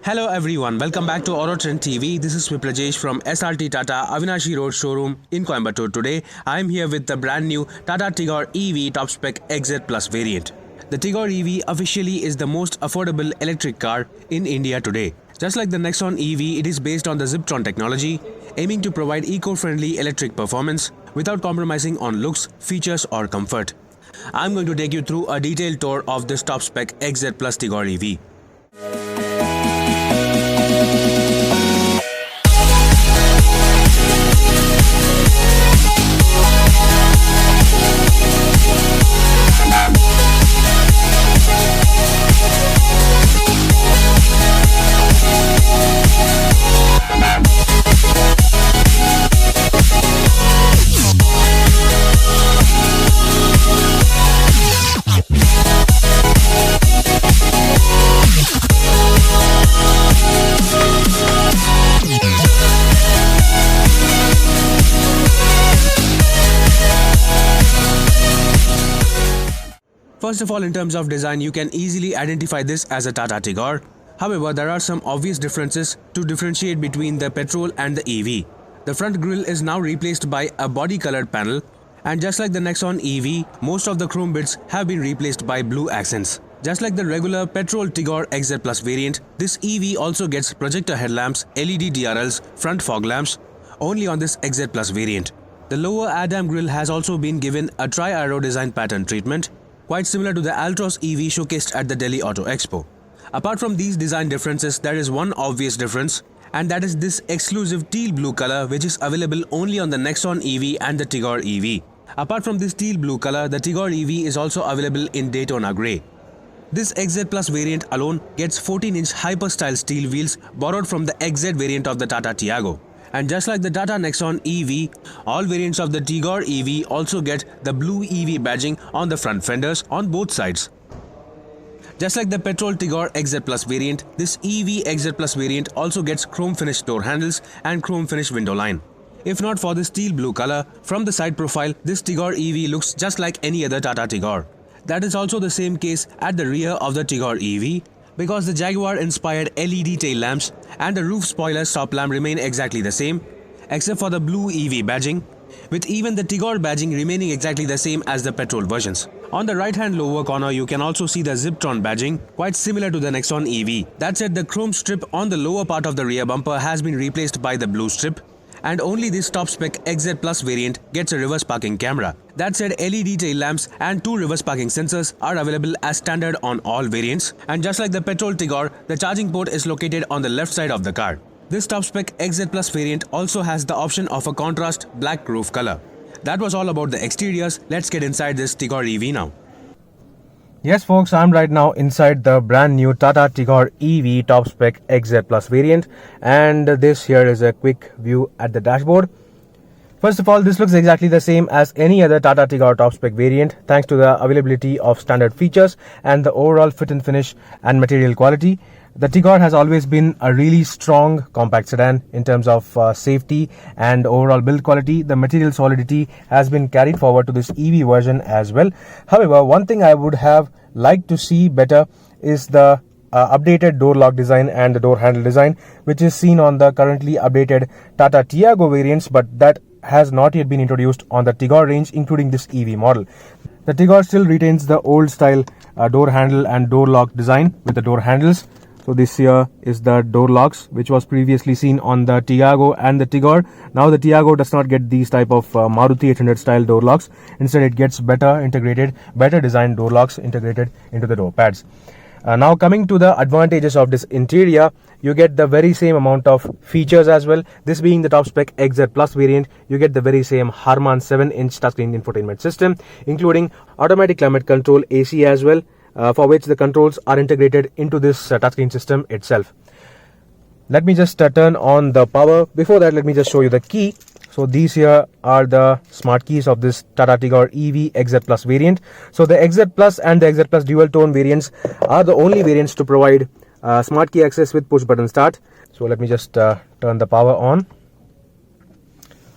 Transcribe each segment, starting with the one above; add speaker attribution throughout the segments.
Speaker 1: Hello everyone, welcome back to AutoTrendTV. This is Prajesh from SRT Tata Avinashi Road showroom in Coimbatore. Today, I am here with the brand new Tata Tigor EV top spec XZ Plus variant. The Tigor EV officially is the most affordable electric car in India today. Just like the Nexon EV, it is based on the Ziptron technology, aiming to provide eco-friendly electric performance without compromising on looks, features or comfort. I am going to take you through a detailed tour of this top spec XZ Plus Tigor EV. First of all, in terms of design, you can easily identify this as a Tata Tigor. However, there are some obvious differences to differentiate between the petrol and the EV. The front grille is now replaced by a body-colored panel, and just like the Nexon EV, most of the chrome bits have been replaced by blue accents. Just like the regular petrol Tigor XZ Plus variant, this EV also gets projector headlamps, LED DRLs, front fog lamps, only on this XZ Plus variant. The lower Adam grille has also been given a tri-arrow design pattern treatment, quite similar to the Altroz EV showcased at the Delhi Auto Expo. Apart from these design differences, there is one obvious difference, and that is this exclusive teal blue color which is available only on the Nexon EV and the Tigor EV. Apart from this teal blue color, the Tigor EV is also available in Daytona grey. This XZ Plus variant alone gets 14-inch hyper-style steel wheels borrowed from the XZ variant of the Tata Tiago. And just like the Tata Nexon EV, all variants of the Tigor EV also get the blue EV badging on the front fenders on both sides. Just like the petrol Tigor XZ Plus variant, this EV XZ Plus variant also gets chrome finished door handles and chrome finished window line. If not for the steel blue color, from the side profile, this Tigor EV looks just like any other Tata Tigor. That is also the same case at the rear of the Tigor EV, because the Jaguar-inspired LED tail lamps and the roof spoiler stop lamp remain exactly the same, except for the blue EV badging, with even the Tigor badging remaining exactly the same as the petrol versions. On the right-hand lower corner, you can also see the Ziptron badging, quite similar to the Nexon EV. That said, the chrome strip on the lower part of the rear bumper has been replaced by the blue strip, and only this top-spec XZ Plus variant gets a reverse parking camera. That said, LED tail lamps and 2 reverse parking sensors are available as standard on all variants, and just like the petrol Tigor, the charging port is located on the left side of the car. This top-spec XZ Plus variant also has the option of a contrast black roof color. That was all about the exteriors. Let's get inside this Tigor EV now. Yes folks, I'm right now inside the brand new Tata Tigor EV top spec XZ Plus variant, and this here is a quick view at the dashboard. First of all, this looks exactly the same as any other Tata Tigor top spec variant thanks to the availability of standard features and the overall fit and finish and material quality. The Tigor has always been a really strong compact sedan in terms of safety and overall build quality. The material solidity has been carried forward to this EV version as well. However, one thing I would have liked to see better is the updated door lock design and the door handle design, which is seen on the currently updated Tata Tiago variants, but that has not yet been introduced on the Tigor range, including this EV model. The Tigor still retains the old style door handle and door lock design with the door handles. So this here is the door locks, which was previously seen on the Tiago and the Tigor. Now the Tiago does not get these type of Maruti 800 style door locks. Instead, it gets better designed door locks integrated into the door pads. Now coming to the advantages of this interior, you get the very same amount of features as well. This being the top spec XZ Plus variant, you get the very same Harman 7-inch touchscreen infotainment system, including automatic climate control AC as well, for which the controls are integrated into this touchscreen system itself. Let me just turn on the power. Before that, let me just show you the key. So these here are the smart keys of this Tata Tigor EV XZ Plus variant. So the XZ Plus and the XZ Plus dual tone variants are the only variants to provide smart key access with push button start. So let me just turn the power on.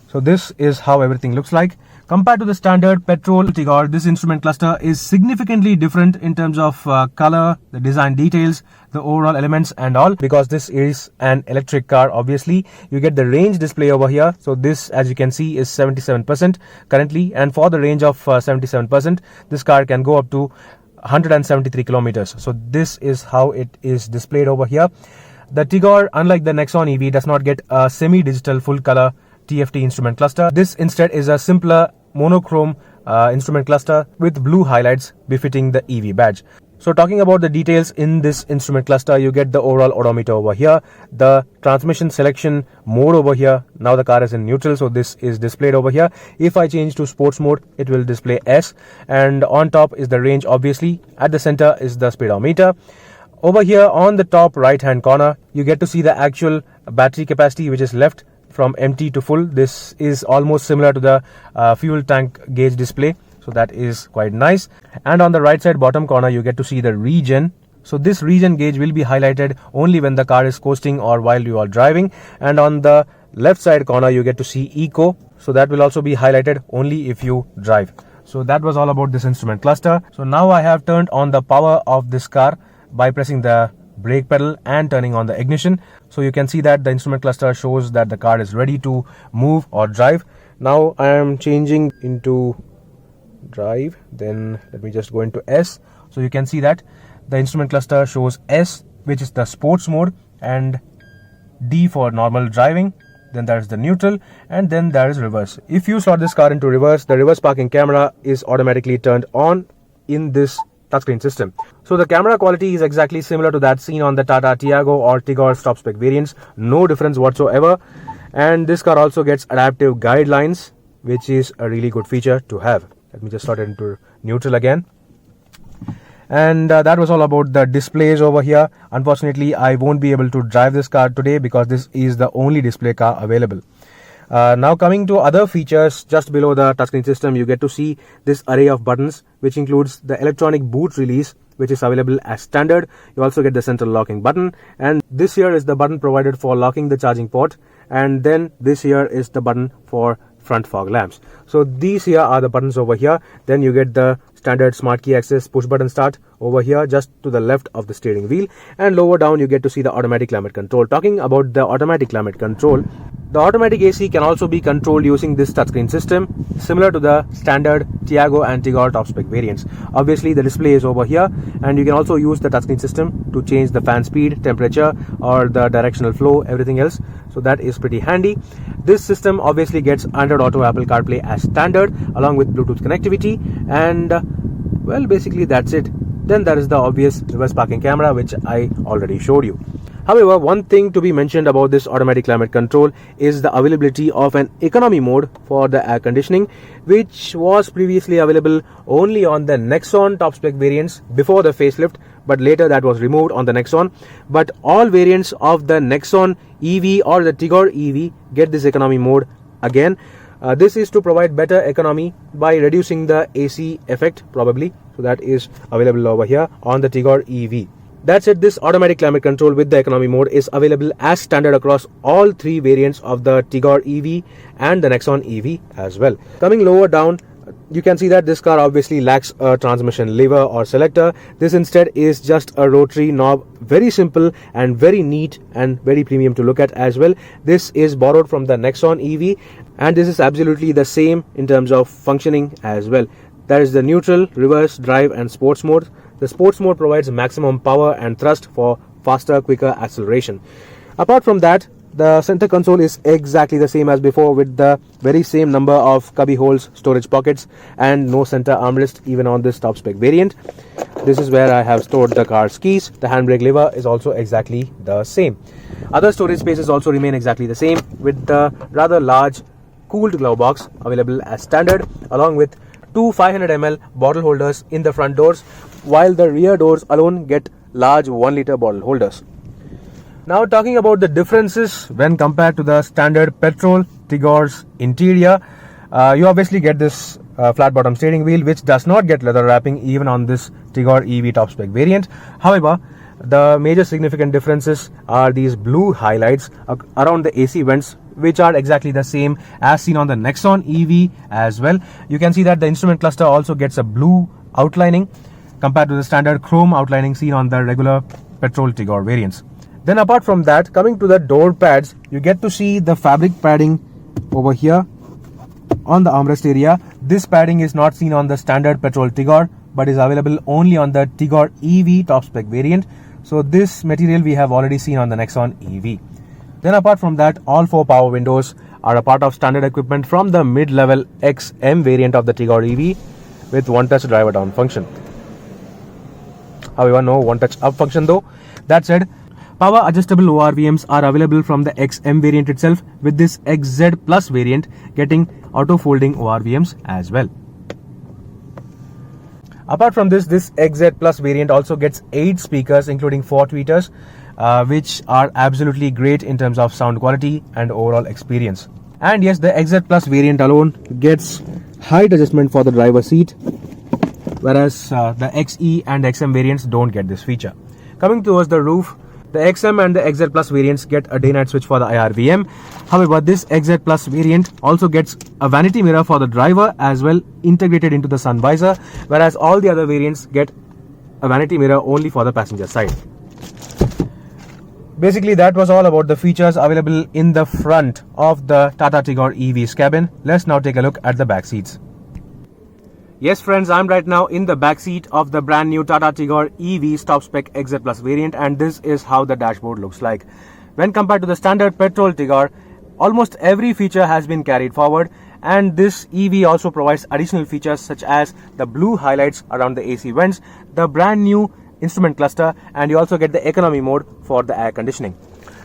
Speaker 1: So this is how everything looks like. Compared to the standard petrol Tigor, this instrument cluster is significantly different in terms of color, the design details, the overall elements and all, because this is an electric car. Obviously you get the range display over here. So this, as you can see, is 77% currently, and for the range of 77%, this car can go up to 173 kilometers. So this is how it is displayed over here. The Tigor, unlike the Nexon EV, does not get a semi-digital full color TFT instrument cluster. This instead is a simpler monochrome instrument cluster with blue highlights befitting the EV badge. So talking about the details in this instrument cluster, you get the overall odometer over here, the transmission selection mode over here. Now the car is in neutral, so this is displayed over here. If I change to sports mode, it will display S, and on top is the range. Obviously at the center is the speedometer. Over here on the top right hand corner, you get to see the actual battery capacity, which is left from empty to full. This is almost similar to the fuel tank gauge display. So that is quite nice. And on the right side bottom corner, you get to see the regen. So this regen gauge will be highlighted only when the car is coasting or while you are driving. And on the left side corner, you get to see eco. So that will also be highlighted only if you drive. So that was all about this instrument cluster. So now I have turned on the power of this car by pressing the brake pedal and turning on the ignition. So you can see that the instrument cluster shows that the car is ready to move or drive. Now I am changing into drive, then let me just go into S. So you can see that the instrument cluster shows S, which is the sports mode, and D for normal driving. Then there is the neutral, and then there is reverse. If you slot this car into reverse, the reverse parking camera is automatically turned on in this touchscreen system. So the camera quality is exactly similar to that seen on the Tata Tiago or Tigor top spec variants. No difference whatsoever. And this car also gets adaptive guidelines, which is a really good feature to have. Let me just slot it into neutral again. And that was all about the displays over here. Unfortunately, I won't be able to drive this car today because this is the only display car available. Now coming to other features, just below the touchscreen system, you get to see this array of buttons, which includes the electronic boot release, which is available as standard. You also get the central locking button, and this here is the button provided for locking the charging port, and then this here is the button for front fog lamps. So these here are the buttons over here. Then you get the standard smart key access push button start over here just to the left of the steering wheel, and lower down you get to see the automatic climate control. Talking about the automatic climate control, the automatic AC can also be controlled using this touchscreen system, similar to the standard Tiago and Tigor top spec variants. Obviously the display is over here, and you can also use the touchscreen system to change the fan speed, temperature, or the directional flow, everything else. So that is pretty handy. This system obviously gets Android Auto, Apple CarPlay as standard, along with Bluetooth connectivity, and well, basically that's it. Then there is the obvious reverse parking camera, which I already showed you. However, one thing to be mentioned about this automatic climate control is the availability of an economy mode for the air conditioning, which was previously available only on the Nexon top spec variants before the facelift, but later that was removed on the Nexon. But all variants of the Nexon EV or the Tigor EV get this economy mode again. This is to provide better economy by reducing the AC effect probably. So that is available over here on the Tigor EV. That's it. This automatic climate control with the economy mode is available as standard across all three variants of the Tigor EV and the Nexon EV as well. Coming lower down, you can see that this car obviously lacks a transmission lever or selector. This instead is just a rotary knob, very simple and very neat and very premium to look at as well. This is borrowed from the Nexon EV, and this is absolutely the same in terms of functioning as well. That is the neutral, reverse, drive and sports mode. The sports mode provides maximum power and thrust for faster, quicker acceleration. Apart from that, the center console is exactly the same as before, with the very same number of cubby holes, storage pockets, and no center armrest even on this top spec variant. This is where I have stored the car's keys. The handbrake lever is also exactly the same. Other storage spaces also remain exactly the same, with the rather large cooled glove box available as standard, along with two 500 ml bottle holders in the front doors, while the rear doors alone get large 1 liter bottle holders. Now talking about the differences when compared to the standard petrol Tigor's interior, you obviously get this flat bottom steering wheel, which does not get leather wrapping even on this Tigor EV top spec variant. However, the major significant differences are these blue highlights around the AC vents, which are exactly the same as seen on the Nexon EV as well. You can see that the instrument cluster also gets a blue outlining compared to the standard chrome outlining seen on the regular petrol Tigor variants. Then apart from that, coming to the door pads, you get to see the fabric padding over here on the armrest area. This padding is not seen on the standard petrol Tigor but is available only on the Tigor EV top spec variant. So this material we have already seen on the Nexon EV. Then apart from that, all 4 power windows are a part of standard equipment from the mid-level XM variant of the Tigor EV with one-touch driver down function. However, no one-touch up function though. That said, power adjustable ORVMs are available from the XM variant itself, with this XZ Plus variant getting auto folding ORVMs as well. Apart from this XZ Plus variant also gets 8 speakers including 4 tweeters, which are absolutely great in terms of sound quality and overall experience. And yes, the XZ Plus variant alone gets height adjustment for the driver seat, whereas the XE and XM variants don't get this feature. Coming towards the roof, the XM and the XZ Plus variants get a day-night switch for the IRVM. However, this XZ Plus variant also gets a vanity mirror for the driver as well integrated into the sun visor, whereas all the other variants get a vanity mirror only for the passenger side. Basically, that was all about the features available in the front of the Tata Tigor EV's cabin. Let's now take a look at the back seats. Yes friends, I'm right now in the back seat of the brand new Tata Tigor EV's top spec XZ Plus variant, and this is how the dashboard looks like. When compared to the standard petrol Tigor, almost every feature has been carried forward, and this EV also provides additional features such as the blue highlights around the AC vents, the brand new instrument cluster, and you also get the economy mode for the air conditioning.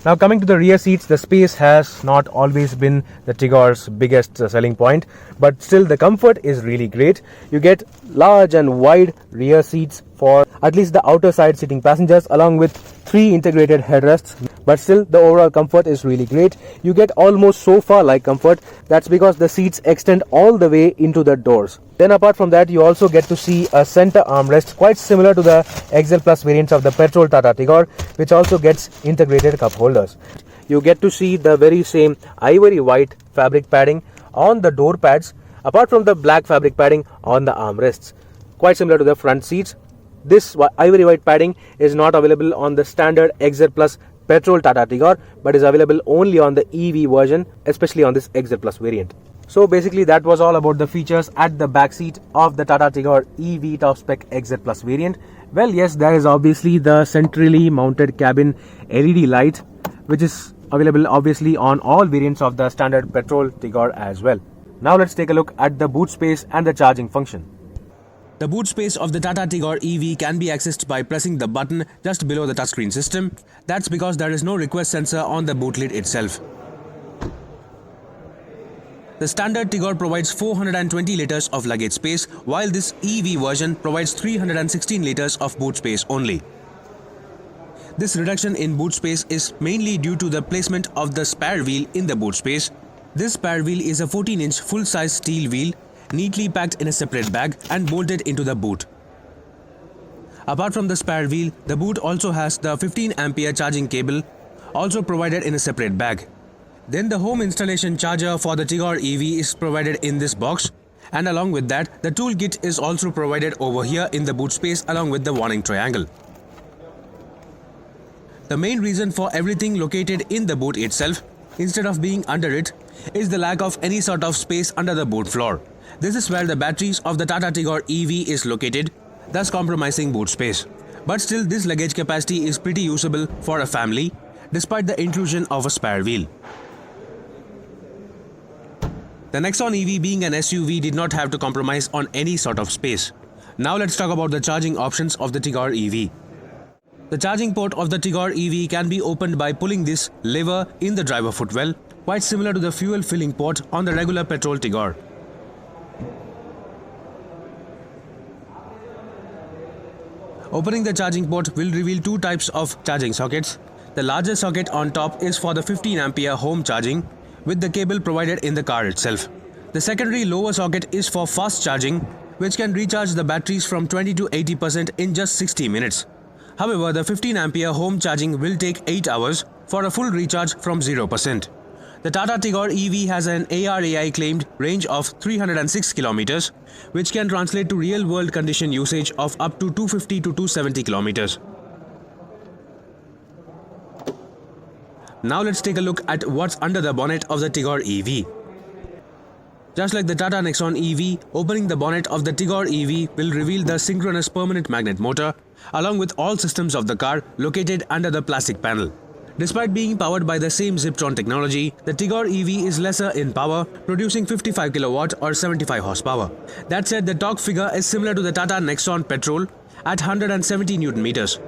Speaker 1: Now coming to the rear seats, the space has not always been the Tigor's biggest selling point, but still the comfort is really great. You get large and wide rear seats for at least the outer side sitting passengers, along with 3 integrated headrests, but still the overall comfort is really great. You get almost sofa-like comfort. That's because the seats extend all the way into the doors. Then apart from that, you also get to see a center armrest quite similar to the XL Plus variants of the petrol Tata Tigor, which also gets integrated cup holders. You get to see the very same ivory white fabric padding on the door pads, apart from the black fabric padding on the armrests, quite similar to the front seats. This ivory white padding is not available on the standard XZ Plus petrol Tata Tigor, but is available only on the EV version, especially on this XZ Plus variant. So basically that was all about the features at the back seat of the Tata Tigor EV top spec XZ Plus variant. Well, yes, there is obviously the centrally mounted cabin LED light, which is available obviously on all variants of the standard petrol Tigor as well. Now let's take a look at the boot space and the charging function. The boot space of the Tata Tigor EV can be accessed by pressing the button just below the touchscreen system. That's because there is no request sensor on the boot lid itself. The standard Tigor provides 420 liters of luggage space, while this EV version provides 316 liters of boot space only. This reduction in boot space is mainly due to the placement of the spare wheel in the boot space. This spare wheel is a 14-inch full-size steel wheel, neatly packed in a separate bag and bolted into the boot. Apart from the spare wheel, the boot also has the 15 ampere charging cable, also provided in a separate bag. Then the home installation charger for the Tigor EV is provided in this box, and along with that, the toolkit is also provided over here in the boot space along with the warning triangle. The main reason for everything located in the boot itself, instead of being under it, is the lack of any sort of space under the boot floor. This is where the batteries of the Tata Tigor EV is located, thus compromising boot space. But still, this luggage capacity is pretty usable for a family, despite the intrusion of a spare wheel. The Nexon EV, being an SUV, did not have to compromise on any sort of space. Now let's talk about the charging options of the Tigor EV. The charging port of the Tigor EV can be opened by pulling this lever in the driver footwell, quite similar to the fuel filling port on the regular petrol Tigor. Opening the charging port will reveal 2 types of charging sockets. The larger socket on top is for the 15 ampere home charging, with the cable provided in the car itself. The secondary lower socket is for fast charging, which can recharge the batteries from 20 to 80% in just 60 minutes. However, the 15 ampere home charging will take 8 hours for a full recharge from 0%. The Tata Tigor EV has an ARAI claimed range of 306 kilometers, which can translate to real-world condition usage of up to 250 to 270 kilometers. Now let's take a look at what's under the bonnet of the Tigor EV. Just like the Tata Nexon EV, opening the bonnet of the Tigor EV will reveal the synchronous permanent magnet motor, along with all systems of the car located under the plastic panel. Despite being powered by the same Ziptron technology, the Tigor EV is lesser in power, producing 55 kW or 75 horsepower. That said, the torque figure is similar to the Tata Nexon petrol at 170 Nm.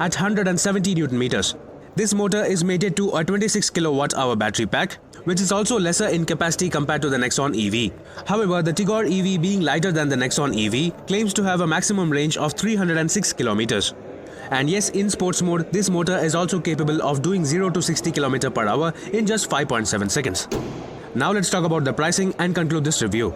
Speaker 1: At 170 Nm. This motor is mated to a 26 kWh battery pack, which is also lesser in capacity compared to the Nexon EV. However, the Tigor EV, being lighter than the Nexon EV, claims to have a maximum range of 306 km. And yes, in sports mode, this motor is also capable of doing 0 to 60 km per hour in just 5.7 seconds. Now let's talk about the pricing and conclude this review.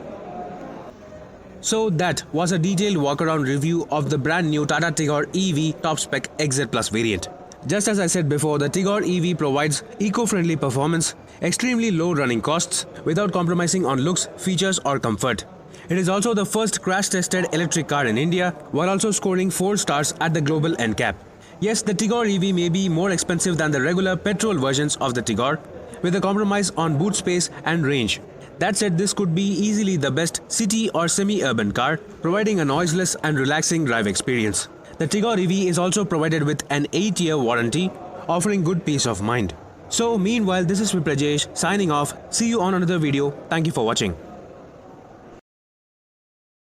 Speaker 1: So that was a detailed walk-around review of the brand new Tata Tigor EV Top Spec XZ Plus variant. Just as I said before, the Tigor EV provides eco-friendly performance, extremely low running costs without compromising on looks, features or comfort. It is also the first crash-tested electric car in India, while also scoring 4 stars at the global NCAP. Yes, the Tigor EV may be more expensive than the regular petrol versions of the Tigor, with a compromise on boot space and range. That said, this could be easily the best city or semi-urban car, providing a noiseless and relaxing drive experience. The Tigor EV is also provided with an 8-year warranty, offering good peace of mind. So, meanwhile, this is Viprajesh signing off. See you on another video. Thank you for watching.